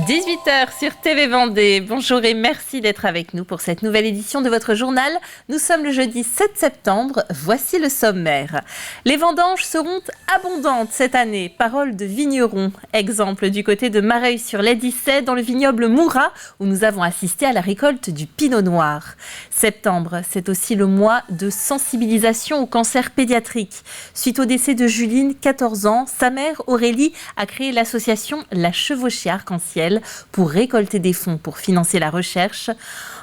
18h sur TV Vendée. Bonjour et merci d'être avec nous pour cette nouvelle édition de votre journal. Nous sommes le jeudi 7 septembre. Voici le sommaire. Les vendanges seront abondantes cette année. Parole de vigneron. Exemple du côté de Mareuil-sur-l'Édissay dans le vignoble Moura où nous avons assisté à la récolte du pinot noir. Septembre, c'est aussi le mois de sensibilisation au cancer pédiatrique. Suite au décès de Juline, 14 ans, sa mère Aurélie a créé l'association La Chevauchée Arc-en-Ciel pour récolter des fonds pour financer la recherche.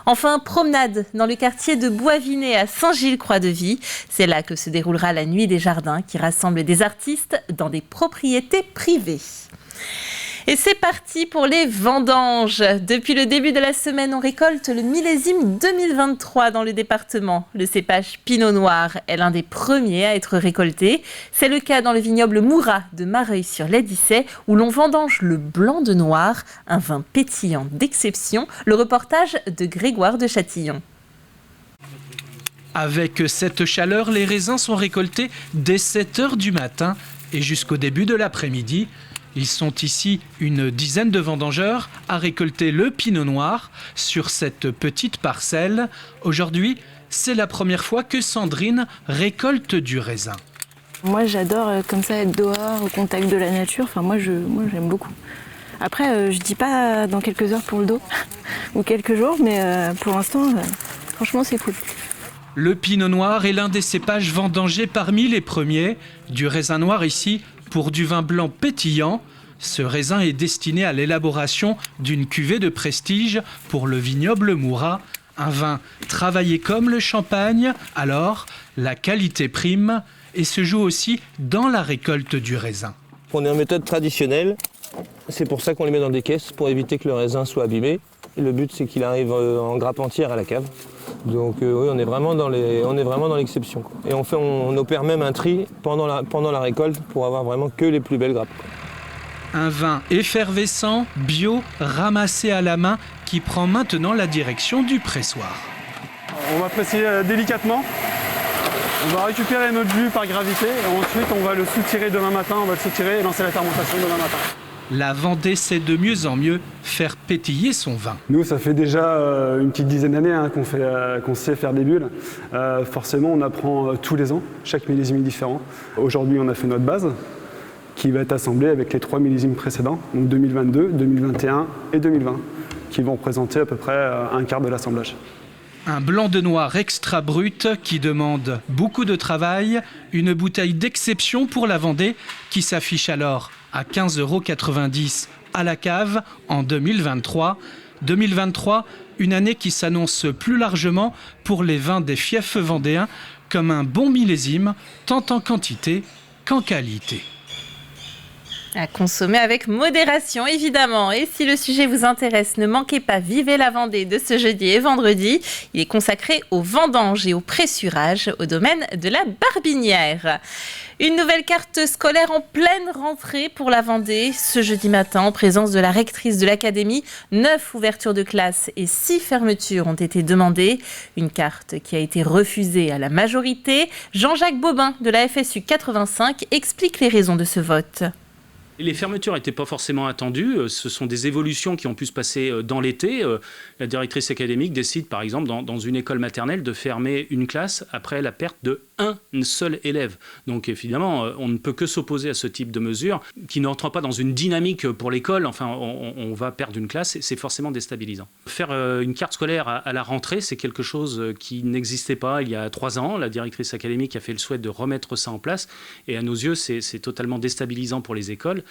Enfin, promenade dans le quartier de Boisvinet à Saint-Gilles-Croix-de-Vie. C'est là que se déroulera la Nuit des Jardins qui rassemble des artistes dans des propriétés privées. Et c'est parti pour les vendanges. Depuis le début de la semaine, on récolte le millésime 2023 dans le département. Le cépage Pinot Noir est l'un des premiers à être récolté. C'est le cas dans le vignoble Moura de Mareuil-sur-l'Édissay où l'on vendange le blanc de noir, un vin pétillant d'exception. Le reportage de Grégoire de Châtillon. Avec cette chaleur, les raisins sont récoltés dès 7h du matin et jusqu'au début de l'après-midi. Ils sont ici une dizaine de vendangeurs à récolter le pinot noir sur cette petite parcelle. Aujourd'hui, c'est la première fois que Sandrine récolte du raisin. Moi, j'adore comme ça être dehors, au contact de la nature. Enfin, moi j'aime beaucoup. Après, je dis pas dans quelques heures pour le dos ou quelques jours, mais pour l'instant, franchement, c'est cool. Le pinot noir est l'un des cépages vendangés parmi les premiers. Du raisin noir ici pour du vin blanc pétillant. Ce raisin est destiné à l'élaboration d'une cuvée de prestige pour le vignoble Moura. Un vin travaillé comme le champagne, alors la qualité prime et se joue aussi dans la récolte du raisin. On est en méthode traditionnelle, c'est pour ça qu'on les met dans des caisses, pour éviter que le raisin soit abîmé. Et le but c'est qu'il arrive en grappe entière à la cave. Donc oui, on est vraiment dans l'exception. Et on opère même un tri pendant la récolte pour avoir vraiment que les plus belles grappes. Un vin effervescent, bio, ramassé à la main, qui prend maintenant la direction du pressoir. On va presser délicatement. On va récupérer notre jus par gravité et ensuite on va le soutirer demain matin, on va le soutirer et lancer la fermentation demain matin. La Vendée sait de mieux en mieux faire pétiller son vin. Nous, ça fait déjà une petite dizaine d'années qu'on sait faire des bulles. Forcément, on apprend tous les ans, chaque millésime est différent. Aujourd'hui, on a fait notre base qui va être assemblée avec les 3 millésimes précédents, donc 2022, 2021 et 2020, qui vont représenter à peu près un quart de l'assemblage. Un blanc de noir extra brut qui demande beaucoup de travail, une bouteille d'exception pour la Vendée qui s'affiche alors à 15,90 € à la cave en 2023. 2023, une année qui s'annonce plus largement pour les vins des fiefs vendéens comme un bon millésime, tant en quantité qu'en qualité. À consommer avec modération, évidemment. Et si le sujet vous intéresse, ne manquez pas Vivez la Vendée de ce jeudi et vendredi. Il est consacré aux vendanges et au pressurage au domaine de la Barbinière. Une nouvelle carte scolaire en pleine rentrée pour la Vendée. Ce jeudi matin, en présence de la rectrice de l'académie, 9 ouvertures de classe et 6 fermetures ont été demandées. Une carte qui a été refusée à la majorité. Jean-Jacques Bobin de la FSU 85 explique les raisons de ce vote. Les fermetures n'étaient pas forcément attendues. Ce sont des évolutions qui ont pu se passer dans l'été. La directrice académique décide, par exemple, dans une école maternelle, de fermer une classe après la perte de un seul élève. Donc évidemment, on ne peut que s'opposer à ce type de mesures qui n'entrent pas dans une dynamique pour l'école. Enfin, on va perdre une classe et c'est forcément déstabilisant. Faire une carte scolaire à la rentrée, c'est quelque chose qui n'existait pas il y a 3 ans. La directrice académique a fait le souhait de remettre ça en place. Et à nos yeux, c'est totalement déstabilisant pour les écoles,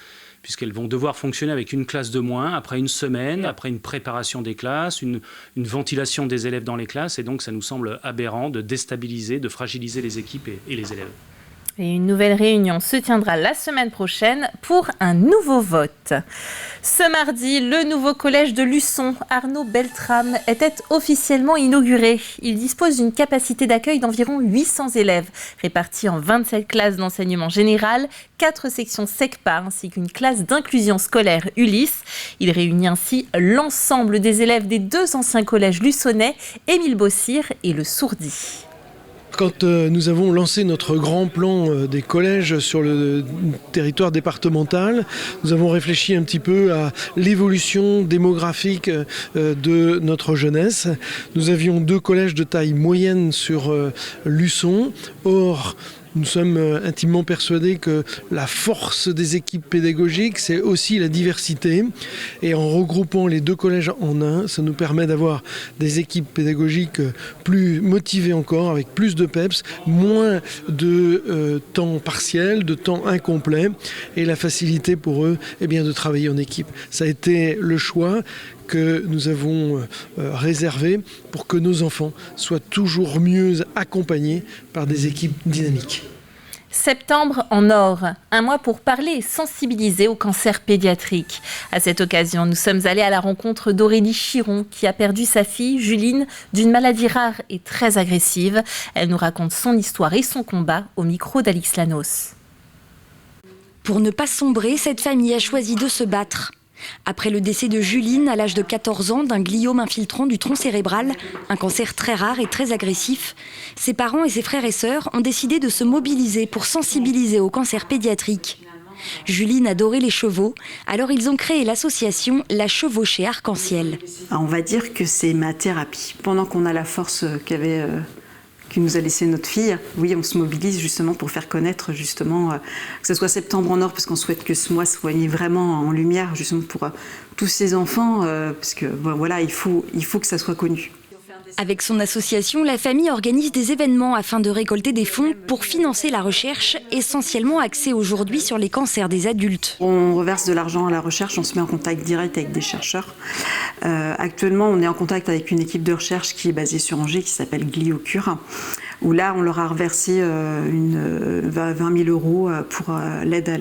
puisqu'elles vont devoir fonctionner avec une classe de moins après une semaine, après une préparation des classes, une ventilation des élèves dans les classes. Et donc, ça nous semble aberrant de déstabiliser, de fragiliser les équipes et les élèves. Et une nouvelle réunion se tiendra la semaine prochaine pour un nouveau vote. Ce mardi, le nouveau collège de Luçon, Arnaud Beltrame, était officiellement inauguré. Il dispose d'une capacité d'accueil d'environ 800 élèves, répartis en 27 classes d'enseignement général, 4 sections SECPA ainsi qu'une classe d'inclusion scolaire Ulysse. Il réunit ainsi l'ensemble des élèves des 2 anciens collèges luçonnais, Émile Bossire et le Sourdy. Quand nous avons lancé notre grand plan des collèges sur le territoire départemental, nous avons réfléchi un petit peu à l'évolution démographique de notre jeunesse. Nous avions 2 collèges de taille moyenne sur Luçon. Or, nous sommes intimement persuadés que la force des équipes pédagogiques, c'est aussi la diversité. Et en regroupant les 2 collèges en un, ça nous permet d'avoir des équipes pédagogiques plus motivées encore, avec plus de peps, moins de temps partiel, de temps incomplet, et la facilité pour eux de travailler en équipe. Ça a été le choix que nous avons réservé pour que nos enfants soient toujours mieux accompagnés par des équipes dynamiques. Septembre en or, un mois pour parler et sensibiliser au cancer pédiatrique. À cette occasion, nous sommes allés à la rencontre d'Aurélie Chiron qui a perdu sa fille, Juline, d'une maladie rare et très agressive. Elle nous raconte son histoire et son combat au micro d'Alix Lanos. Pour ne pas sombrer, cette famille a choisi de se battre. Après le décès de Juline à l'âge de 14 ans d'un gliome infiltrant du tronc cérébral, un cancer très rare et très agressif, ses parents et ses frères et sœurs ont décidé de se mobiliser pour sensibiliser au cancer pédiatrique. Juline adorait les chevaux, alors ils ont créé l'association La Chevauchée Arc-en-Ciel. On va dire que c'est ma thérapie. Pendant qu'on a la force qui nous a laissé notre fille, oui, on se mobilise justement pour faire connaître justement que ce soit Septembre en or, parce qu'on souhaite que ce mois soit mis vraiment en lumière justement pour tous ces enfants, parce que voilà, il faut que ça soit connu. Avec son association, la famille organise des événements afin de récolter des fonds pour financer la recherche, essentiellement axée aujourd'hui sur les cancers des adultes. On reverse de l'argent à la recherche, on se met en contact direct avec des chercheurs. Actuellement, on est en contact avec une équipe de recherche qui est basée sur Angers, qui s'appelle Gliocure, où là, on leur a reversé 20 000 euros pour l'aide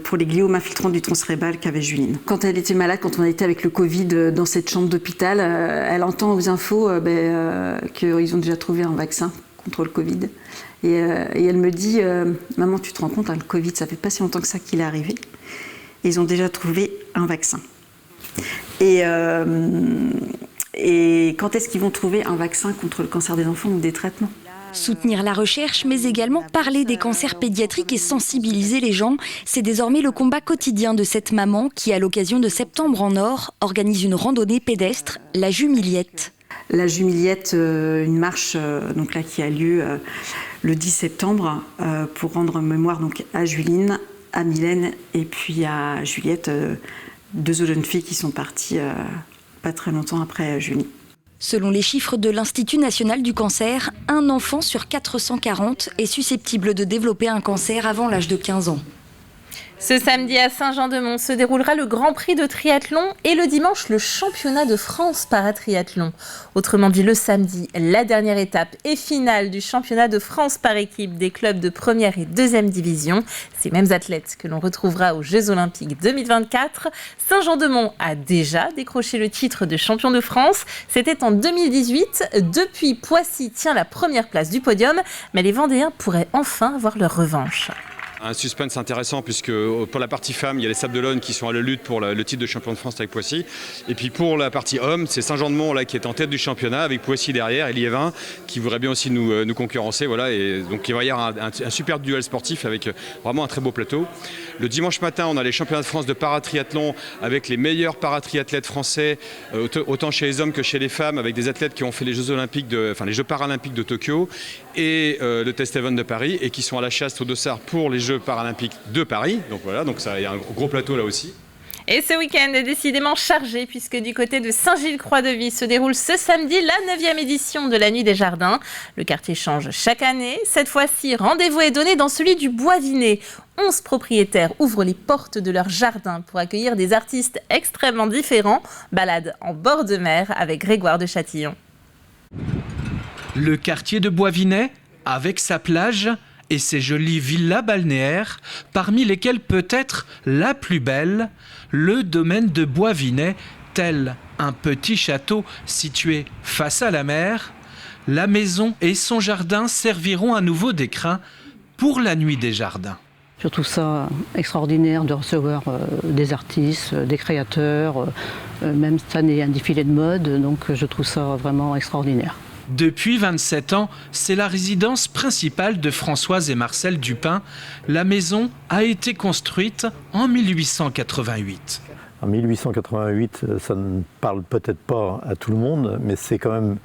pour les gliomes infiltrants du tronc cérébral qu'avait Juline. Quand elle était malade, quand on était avec le Covid dans cette chambre d'hôpital, elle entend aux infos qu'ils ont déjà trouvé un vaccin contre le Covid. Et elle me dit « Maman, tu te rends compte, le Covid, ça fait pas si longtemps que ça qu'il est arrivé. Et ils ont déjà trouvé un vaccin. » Et quand est-ce qu'ils vont trouver un vaccin contre le cancer des enfants ou des traitements ? Soutenir la recherche, mais également parler des cancers pédiatriques et sensibiliser les gens, c'est désormais le combat quotidien de cette maman qui, à l'occasion de Septembre en or, organise une randonnée pédestre, la Jumiliette. La Jumiliette, une marche donc là, qui a lieu le 10 septembre pour rendre mémoire donc, à Juline, à Mylène et puis à Juliette, 2 jeunes filles qui sont parties pas très longtemps après Julie. Selon les chiffres de l'Institut national du cancer, un enfant sur 440 est susceptible de développer un cancer avant l'âge de 15 ans. Ce samedi à Saint-Jean-de-Mont se déroulera le Grand Prix de triathlon et le dimanche le championnat de France paratriathlon. Autrement dit, le samedi, la dernière étape et finale du championnat de France par équipe des clubs de première et deuxième division. Ces mêmes athlètes que l'on retrouvera aux Jeux Olympiques 2024. Saint-Jean-de-Mont a déjà décroché le titre de champion de France. C'était en 2018. Depuis, Poissy tient la première place du podium, mais les Vendéens pourraient enfin avoir leur revanche. Un suspense intéressant puisque pour la partie femme, il y a les Sables d'Olonne qui sont à la lutte pour le titre de champion de France avec Poissy. Et puis pour la partie homme, c'est Saint-Jean-de-Mont là, qui est en tête du championnat avec Poissy derrière et Liévin qui voudrait bien aussi nous concurrencer. Voilà, et donc il va y avoir un super duel sportif avec vraiment un très beau plateau. Le dimanche matin, on a les championnats de France de paratriathlon avec les meilleurs paratriathlètes français, autant chez les hommes que chez les femmes, avec des athlètes qui ont fait les Jeux Paralympiques de Tokyo et le Test Event de Paris et qui sont à la chasse au dossard pour les Jeux Paralympiques de Paris. Donc voilà, donc ça, il y a un gros plateau là aussi. Et ce week-end est décidément chargé puisque du côté de Saint-Gilles-Croix-de-Vie se déroule ce samedi la 9e édition de la Nuit des Jardins. Le quartier change chaque année. Cette fois-ci, rendez-vous est donné dans celui du Bois-Vinet. 11 propriétaires ouvrent les portes de leur jardin pour accueillir des artistes extrêmement différents. Balade en bord de mer avec Grégoire de Châtillon. Le quartier de Bois-Vinet, avec sa plage et ses jolies villas balnéaires, parmi lesquelles peut-être la plus belle, le domaine de Bois-Vinet, tel un petit château situé face à la mer. La maison et son jardin serviront à nouveau d'écrin pour la Nuit des Jardins. Je trouve ça extraordinaire de recevoir des artistes, des créateurs, même cette année un défilé de mode, donc je trouve ça vraiment extraordinaire. Depuis 27 ans, c'est la résidence principale de Françoise et Marcel Dupin. La maison a été construite en 1888. En 1888, ça ne parle peut-être pas à tout le monde, mais c'est quand même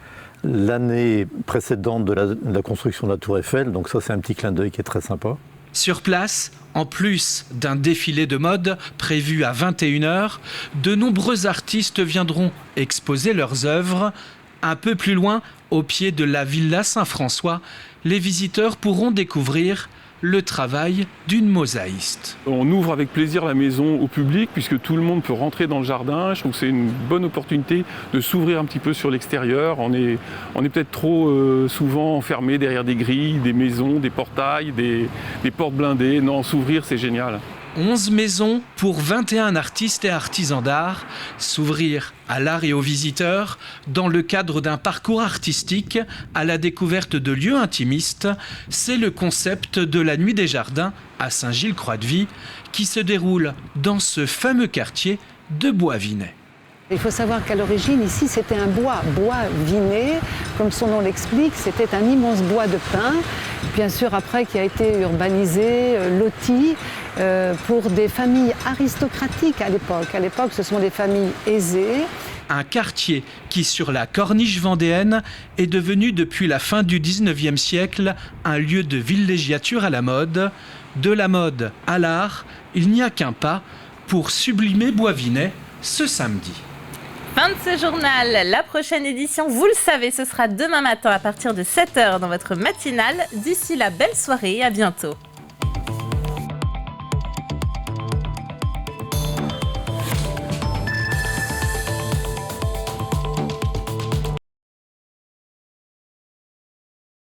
l'année précédente de la construction de la Tour Eiffel, donc ça c'est un petit clin d'œil qui est très sympa. Sur place, en plus d'un défilé de mode prévu à 21h, de nombreux artistes viendront exposer leurs œuvres. Un peu plus loin, au pied de la Villa Saint-François, les visiteurs pourront découvrir le travail d'une mosaïste. On ouvre avec plaisir la maison au public puisque tout le monde peut rentrer dans le jardin. Je trouve que c'est une bonne opportunité de s'ouvrir un petit peu sur l'extérieur. On est peut-être trop souvent enfermé derrière des grilles, des maisons, des portails, des portes blindées. Non, s'ouvrir, c'est génial. 11 maisons pour 21 artistes et artisans d'art, s'ouvrir à l'art et aux visiteurs dans le cadre d'un parcours artistique à la découverte de lieux intimistes. C'est le concept de la Nuit des Jardins à Saint-Gilles-Croix-de-Vie qui se déroule dans ce fameux quartier de Bois-Vinet. Il faut savoir qu'à l'origine, ici, c'était un bois Vinet. Comme son nom l'explique, c'était un immense bois de pin, bien sûr après qui a été urbanisé, loti, pour des familles aristocratiques à l'époque. À l'époque, ce sont des familles aisées. Un quartier qui, sur la corniche vendéenne, est devenu depuis la fin du 19e siècle un lieu de villégiature à la mode. De la mode à l'art, il n'y a qu'un pas pour sublimer Bois-Vinet ce samedi. Fin de ce journal. La prochaine édition, vous le savez, ce sera demain matin à partir de 7h dans votre matinale. D'ici là, belle soirée et à bientôt.